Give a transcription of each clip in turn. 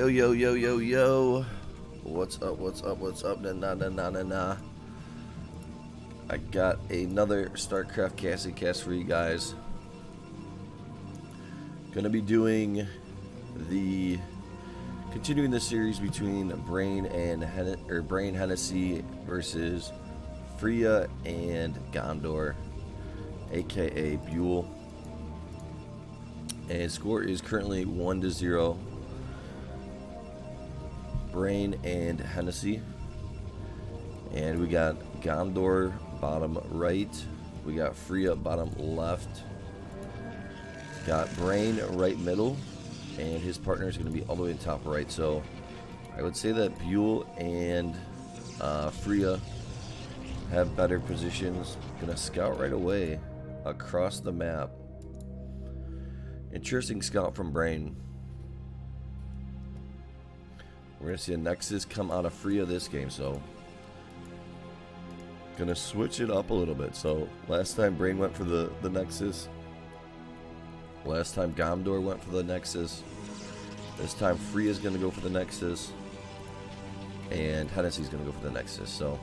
Yo, yo, yo, yo, yo. What's up, what's up, what's up? Nah. I got another StarCraft CASHAPP for you guys. Gonna be doing continuing the series between Brain Hennesy versus Freya and Gomdor, aka Buell. And score is currently 1-0. Brain and Hennesy. And we got Gomdor bottom right. We got Freya bottom left. Got Brain right middle. And his partner is going to be all the way in top right. So I would say that Buell and Freya have better positions. Gonna scout right away across the map. Interesting scout from Brain. We're going to see a Nexus come out of Freya this game, so gonna switch it up a little bit. So last time Brain went for the Nexus. Last time Gomdor went for the Nexus. This time Freya's going to go for the Nexus. And Hennessy's going to go for the Nexus. So,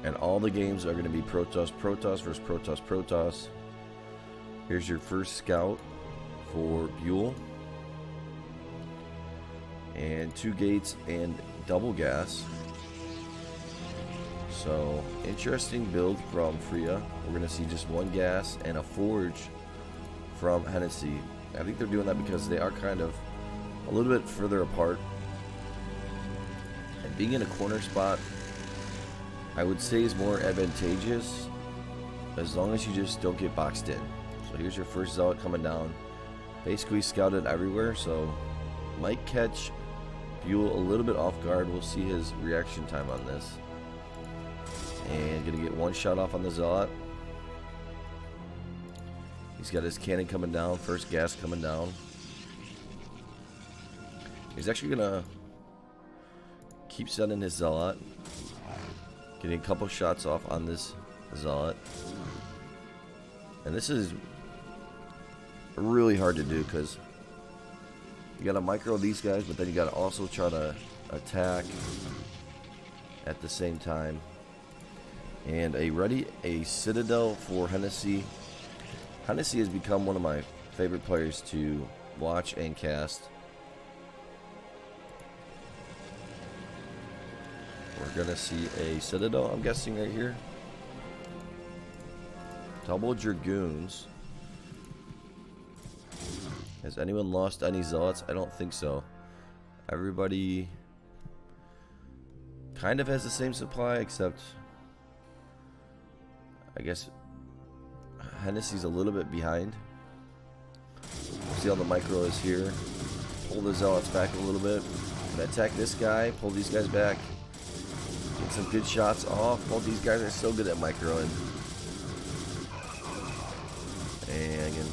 and all the games are going to be Protoss versus Protoss. Here's your first scout for Buell. And 2 gates and double gas. So, interesting build from Freya. We're going to see just 1 gas and a forge from Hennesy. I think they're doing that because they are kind of a little bit further apart. And being in a corner spot, I would say, is more advantageous as long as you just don't get boxed in. So here's your first Zealot coming down. Basically scouted everywhere, so might catch Buell a little bit off guard. We'll see his reaction time on this. And gonna get 1 shot off on the Zealot. He's got his cannon coming down, first gas coming down. He's actually gonna keep sending his Zealot. Getting a couple shots off on this Zealot. And this is really hard to do because you gotta micro these guys, but then you gotta also try to attack at the same time. And a Citadel for Hennesy. Hennesy has become one of my favorite players to watch and cast. We're gonna see a Citadel, I'm guessing, right here. Double Dragoons. Has anyone lost any Zealots? I don't think so. Everybody kind of has the same supply, except I guess Hennessy's a little bit behind. See how the micro is here. Pull the Zealots back a little bit. Gonna attack this guy, pull these guys back. Get some good shots off. Both these guys are so good at microing. And again,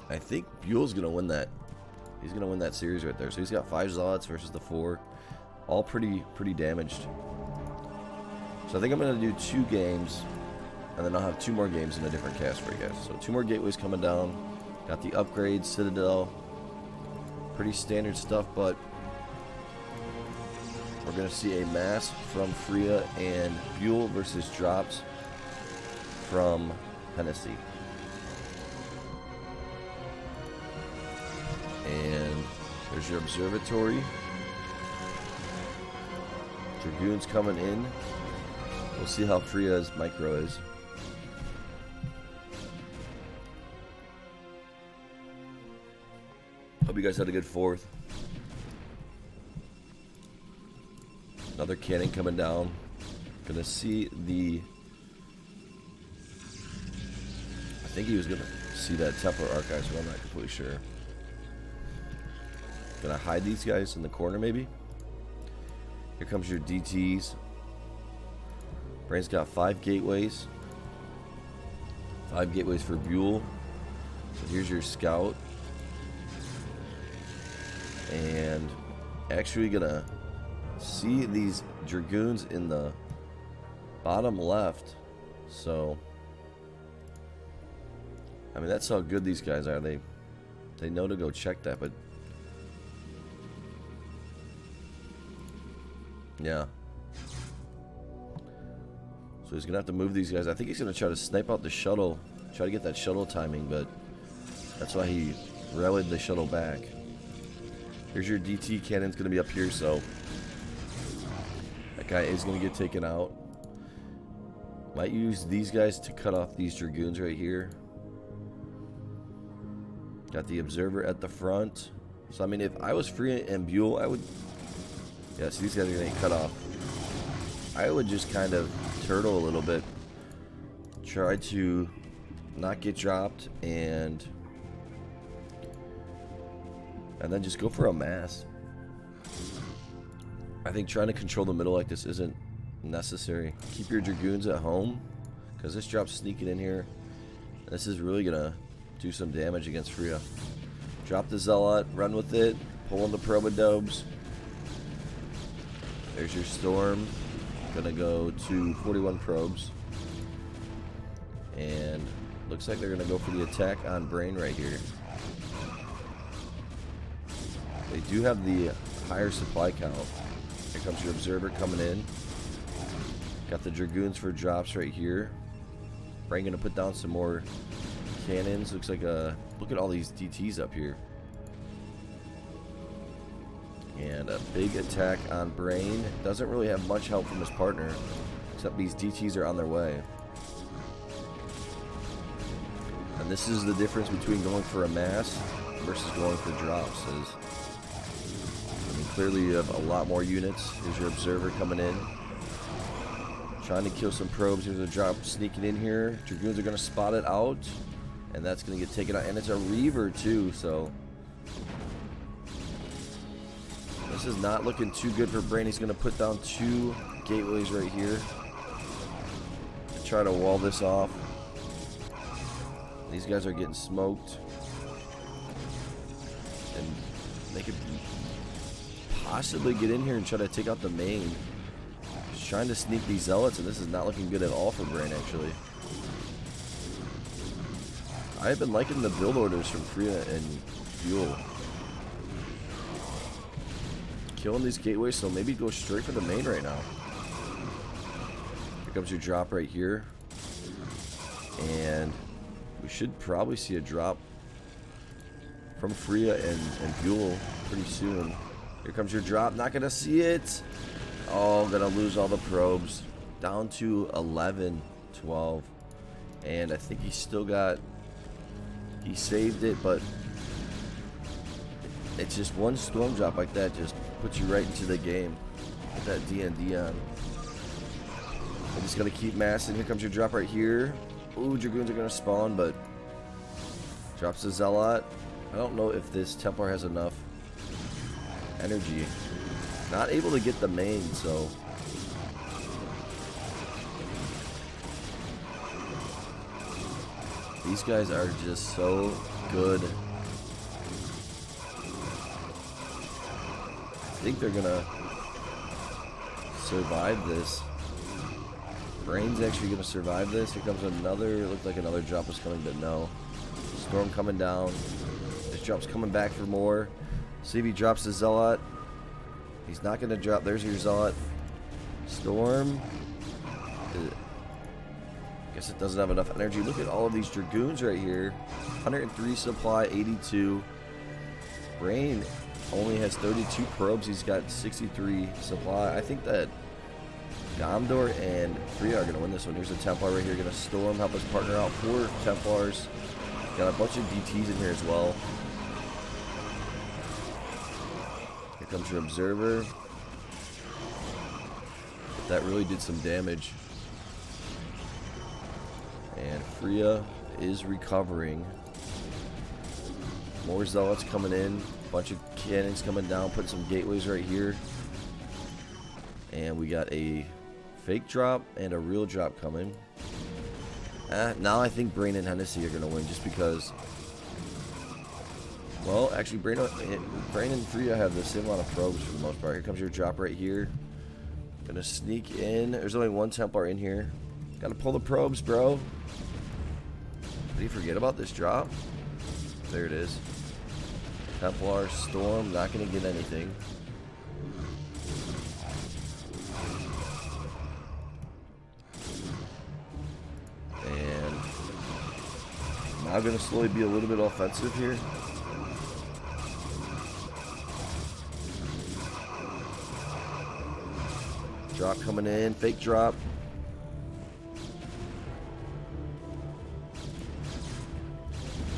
I think Buell's gonna win that. He's gonna win that series right there. So he's got 5 Zealots versus the 4. All pretty damaged. So I think I'm gonna do 2 games, and then I'll have 2 more games in a different cast for you guys. So 2 more gateways coming down. Got the upgrade, Citadel. Pretty standard stuff, but we're gonna see a mass from Freya and Buell versus drops from Hennesy. And there's your observatory. Dragoons coming in. We'll see how Freya's micro is. Hope you guys had a good 4th. Another cannon coming down. Gonna see the... I think he was gonna see that Templar Archives, but I'm not completely sure. Gonna hide these guys in the corner, maybe. Here comes your DTs. Brain's got 5 gateways. 5 gateways for Buell. So here's your scout. And actually gonna see these Dragoons in the bottom left. So I mean, that's how good these guys are. They know to go check that, but yeah. So he's gonna have to move these guys. I think he's gonna try to snipe out the shuttle, try to get that shuttle timing, but that's why he rallied the shuttle back. Here's your DT cannon's gonna be up here, so that guy is gonna get taken out. Might use these guys to cut off these dragoons right here. Got the observer at the front. So I mean, if I was Freya and Buell, I would. Yeah, so these guys are gonna get cut off. I would just kind of turtle a little bit, try to not get dropped, and then just go for a mass. I think trying to control the middle like this isn't necessary. Keep your dragoons at home, because this drop's sneaking in here. This is really gonna do some damage against Freya. Drop the zealot, run with it, pull in the probodobes. There's your storm. Gonna go to 41 probes. And looks like they're gonna go for the attack on Brain right here. They do have the higher supply count. Here comes your observer coming in. Got the dragoons for drops right here. Brain gonna put down some more cannons. Looks like look at all these DTs up here. And a big attack on Brain. Doesn't really have much help from his partner, except these DTs are on their way. And this is the difference between going for a mass versus going for drops. I mean, clearly you have a lot more units. Here's your observer coming in. Trying to kill some probes. Here's a drop sneaking in here. Dragoons are going to spot it out. And that's going to get taken out. And it's a Reaver too, so this is not looking too good for Brain. He's going to put down 2 gateways right here to try to wall this off. These guys are getting smoked. And they could possibly get in here and try to take out the main. Just trying to sneak these zealots, and this is not looking good at all for Brain, actually. I've been liking the build orders from Freya and Buell. Killing these gateways, so maybe go straight for the main right now. Here comes your drop right here. And we should probably see a drop from Freya and Buell pretty soon. Here comes your drop. Not going to see it. Oh, going to lose all the probes. Down to 11, 12. And I think he's still got... He saved it, but it's just one storm drop like that just puts you right into the game with that D&D on. I'm just going to keep massing. Here comes your drop right here. Ooh, Dragoons are going to spawn, but drops the Zealot. I don't know if this Templar has enough energy. Not able to get the main, so... These guys are just so good. I think they're gonna survive this. Brain's actually gonna survive this. Here comes another. It looked like another drop was coming, but no. Storm coming down. This drop's coming back for more. See if he drops the Zealot. He's not gonna drop. There's your Zealot. Storm. Guess it doesn't have enough energy. Look at all of these Dragoons right here. 103 supply, 82. Brain only has 32 probes. He's got 63 supply. I think that Gomdor and Freya are going to win this one. Here's a Templar right here. Going to storm, help his partner out. 4 Templars. Got a bunch of DTs in here as well. Here comes your Observer. That really did some damage. And Freya is recovering. More Zealots coming in. Bunch of cannons coming down. Putting some gateways right here. And we got a fake drop and a real drop coming. Now I think Brain and Hennesy are going to win just because... Well, actually, Brain and Freya have the same amount of probes for the most part. Here comes your drop right here. Gonna sneak in. There's only one Templar in here. Gotta pull the probes, bro. Did he forget about this drop? There it is. Templar Storm, not going to get anything. And now going to slowly be a little bit offensive here. Drop coming in, fake drop.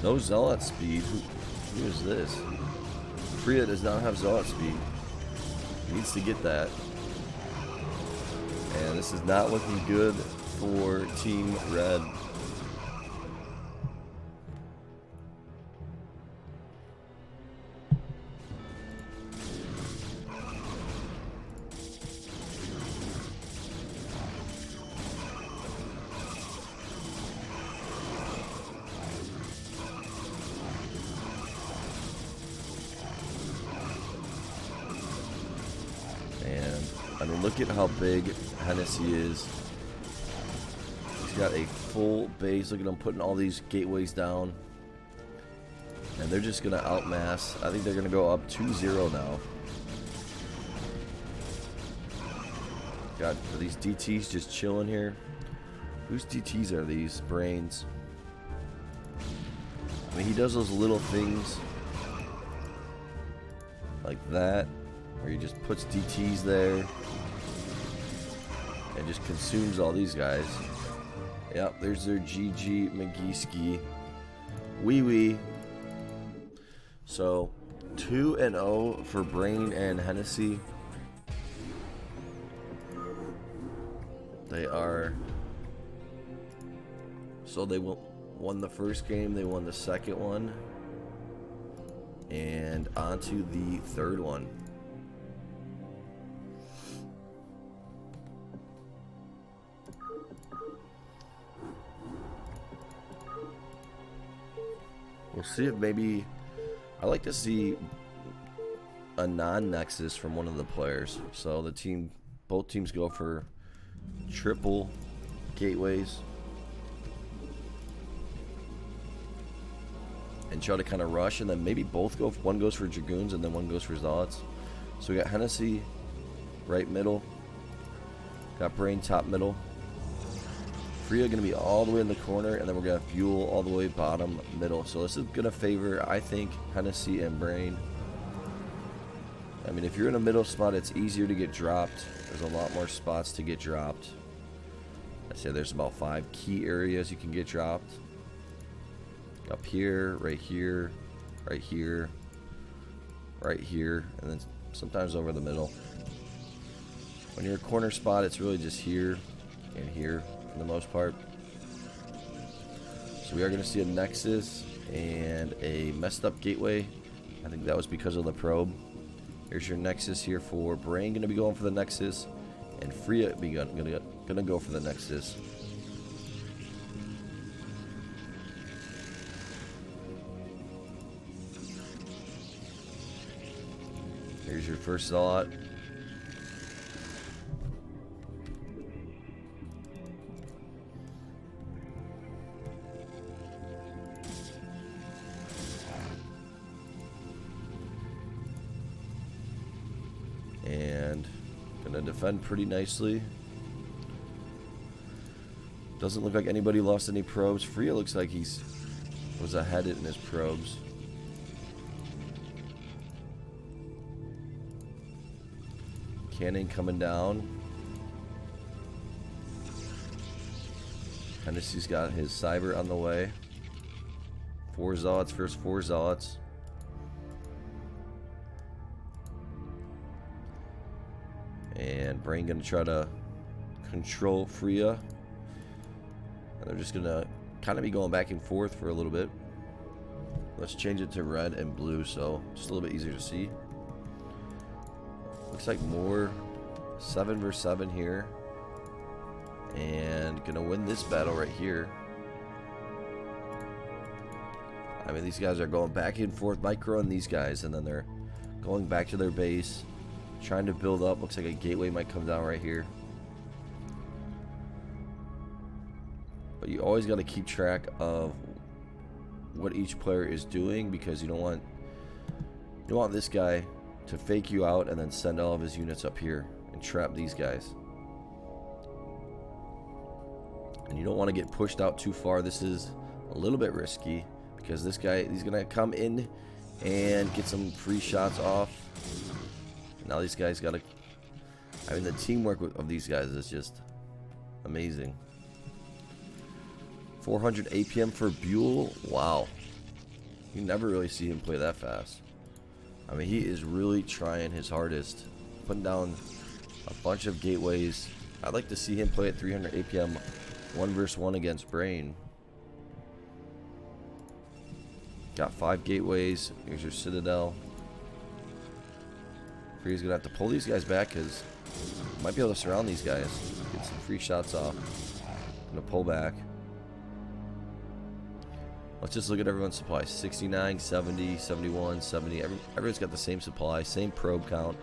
No zealot speed. Who is this? Freya does not have zealot speed. Needs to get that. And this is not looking good for Team Red. I mean, look at how big Hennesy is. He's got a full base. Look at him putting all these gateways down. And they're just going to outmass. I think they're going to go up 2-0 now. Got these DTs just chilling here. Whose DTs are these? Brains. I mean, he does those little things like that, where he just puts DTs there and just consumes all these guys. Yep, there's their GG McGeeski. Wee wee. So 2-0 for Brain and Hennesy. They are, so they won the first game, they won the second one, and on to the third one. We'll see if maybe, I like to see a non-nexus from one of the players. So the team, both teams go for triple gateways and try to kind of rush, and then maybe both go, one goes for Dragoons and then one goes for Zealots. So we got Hennesy right middle, got Brain top middle, Freya going to be all the way in the corner, and then we're going to Fuel all the way bottom middle. So this is going to favor, I think, Hennesy and Brain. I mean, if you're in a middle spot, it's easier to get dropped. There's a lot more spots to get dropped. I say there's about 5 key areas you can get dropped. Up here, right here, right here, right here, and then sometimes over the middle. When you're a corner spot, it's really just here and here for the most part. So we are going to see a Nexus and a messed up gateway. I think that was because of the probe. Here's your Nexus here for Brain, going to be going for the Nexus, and Freya gonna go for the Nexus. Here's your first Zealot. And gonna defend pretty nicely. Doesn't look like anybody lost any probes. Freya looks like was ahead in his probes. Cannon coming down. Hennessy's got his Cyber on the way. 4 Zealots, first 4 Zealots. And Brain gonna try to control Freya. And they're just gonna kind of be going back and forth for a little bit. Let's change it to red and blue so it's a little bit easier to see. Looks like more 7 versus 7 here. And gonna win this battle right here. I mean, these guys are going back and forth, microing these guys, and then they're going back to their base, trying to build up. Looks like a gateway might come down right here. But you always got to keep track of what each player is doing, because you don't want this guy to fake you out and then send all of his units up here and trap these guys. And you don't want to get pushed out too far. This is a little bit risky because this guy, he's gonna come in and get some free shots off. Now these guys gotta, I mean, the teamwork of these guys is just amazing. 400 APM for Buell. Wow. You never really see him play that fast. I mean, he is really trying his hardest, putting down a bunch of gateways. I'd like to see him play at 300 APM 1 versus 1 against Brain. Got 5 gateways. Here's your Citadel. Freya's gonna have to pull these guys back because might be able to surround these guys. Get some free shots off. Gonna pull back. Let's just look at everyone's supply. 69, 70, 71, 70. Everyone's got the same supply, same probe count.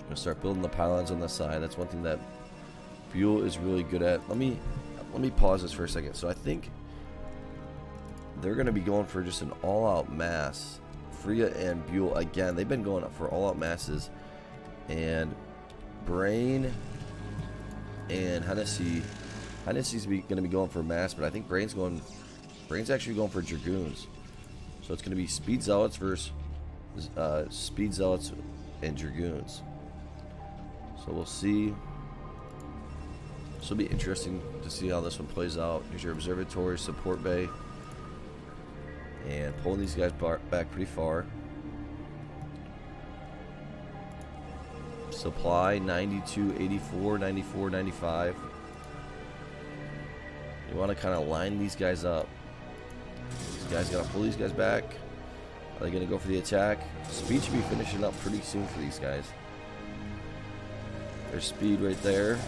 Gonna start building the pylons on the side. That's one thing that Buell is really good at. Let me pause this for a second. So I think they're gonna be going for just an all-out mass. Freya and Buell again. They've been going up for all-out masses, and Brain and Hennessy's going to be going for mass, but I think Brain's actually going for Dragoons. So it's going to be Speed Zealots versus Speed Zealots and Dragoons. So we'll see. This will be interesting to see how this one plays out. Here's your observatory, support bay, and pulling these guys back pretty far. Supply 92, 84, 94, 95. You want to kind of line these guys up. These guys got to pull these guys back. Are they going to go for the attack? Speed should be finishing up pretty soon for these guys. There's speed right there.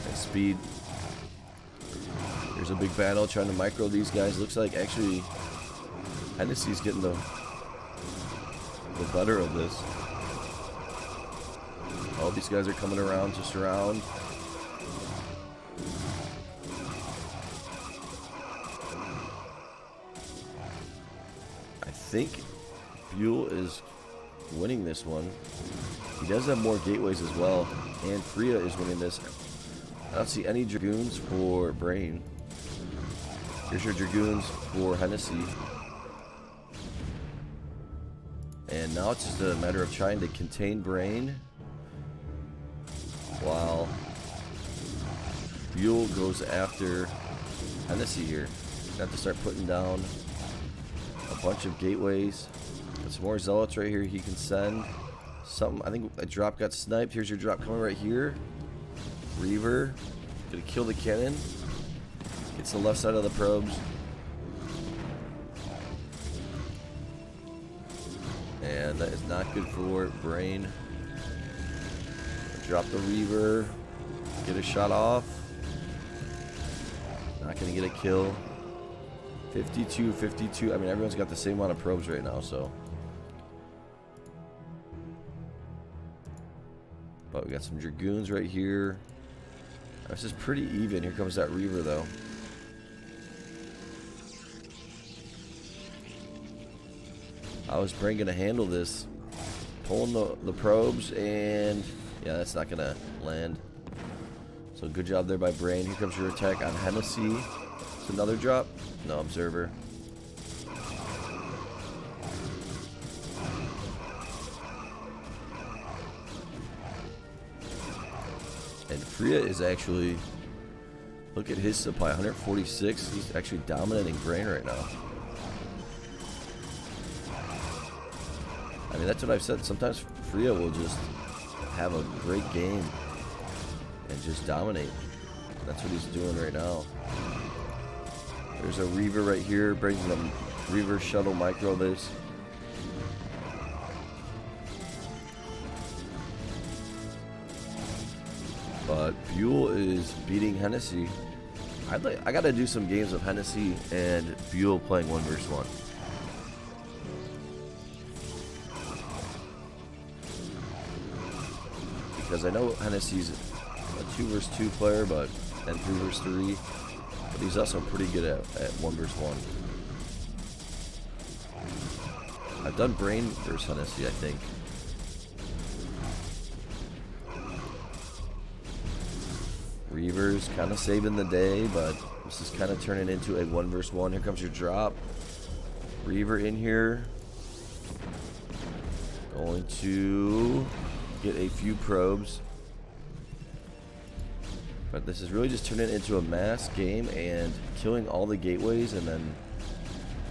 And speed. There's a big battle trying to micro these guys. Looks like actually Hennessy's getting the better of this. All these guys are coming around to surround. I think Buell is winning this one. He does have more gateways as well, and Freya is winning this. I don't see any Dragoons for Brain. Here's your Dragoons for Hennesy. And now it's just a matter of trying to contain Brain while Buell goes after Hennesy here. Have to start putting down a bunch of gateways. Got some more zealots right here he can send. Something, I think a drop got sniped. Here's your drop coming right here. Reaver. Gonna kill the cannon. Gets the left side of the probes. And that is not good for Brain. Drop the Reaver. Get a shot off. Not gonna get a kill. 52, 52. I mean, everyone's got the same amount of probes right now, so. But we got some Dragoons right here. This is pretty even. Here comes that Reaver, though. How is Brain gonna handle this? Pulling the probes, and yeah, that's not gonna land. So good job there by Brain. Here comes your attack on Hennesy. It's another drop. No observer. And Freya is actually, look at his supply, 146. He's actually dominating Brain right now. I mean, that's what I've said. Sometimes Freya will just have a great game and just dominate. That's what he's doing right now. There's a Reaver right here. Brings the Reaver shuttle micro this. But Buell is beating Hennesy. I gotta do some games of Hennesy and Buell playing 1 versus 1. Because I know Hennessy's a 2 versus 2 player, but and 3 versus 3. But he's also pretty good at 1 versus 1. I've done Brain versus Hennesy, I think. Reaver's kind of saving the day, but this is kind of turning into a 1 versus 1. Here comes your drop. Reaver in here. Going to get a few probes. But this is really just turning into a mass game and killing all the gateways and then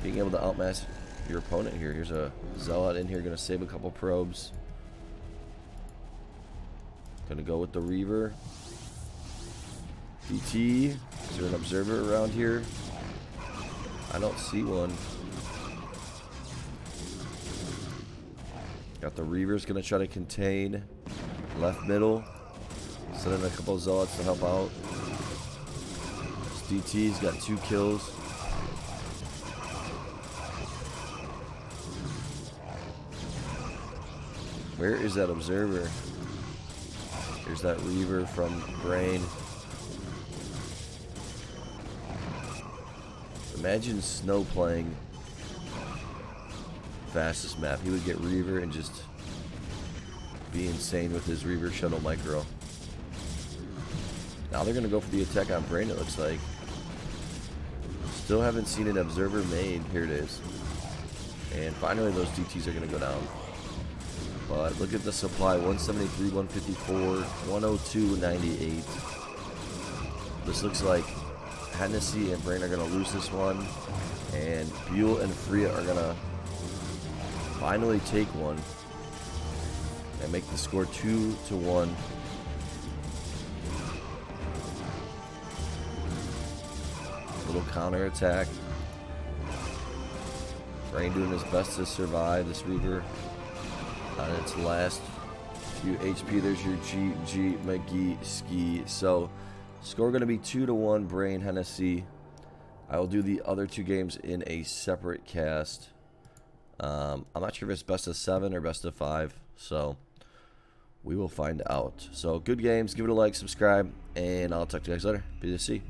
being able to outmass your opponent here. Here's a Zealot in here, gonna save a couple probes. Gonna go with the Reaver. DT, is there an observer around here? I don't see one. Got the Reavers gonna try to contain left middle. Send in a couple of Zealots to help out. This DT's got 2 kills. Where is that observer? Here's that Reaver from Brain. Imagine Snow playing fastest map. He would get Reaver and just be insane with his Reaver shuttle micro. Now they're going to go for the attack on Brain, it looks like. Still haven't seen an observer made. Here it is. And finally those DTs are going to go down. But look at the supply. 173, 154, 102, 98. This looks like Hennesy and Brain are going to lose this one. And Buell and Freya are going to finally take one. And make the score 2-1. Little counter attack. Brain doing his best to survive this Reaver on its last few HP. There's your GG McGee ski. So score going to be 2-1 Brain Hennesy. I will do the other 2 games in a separate cast. I'm not sure if it's best of 7 or best of 5. So we will find out. So good games. Give it a like, subscribe, and I'll talk to you guys later. Be to see.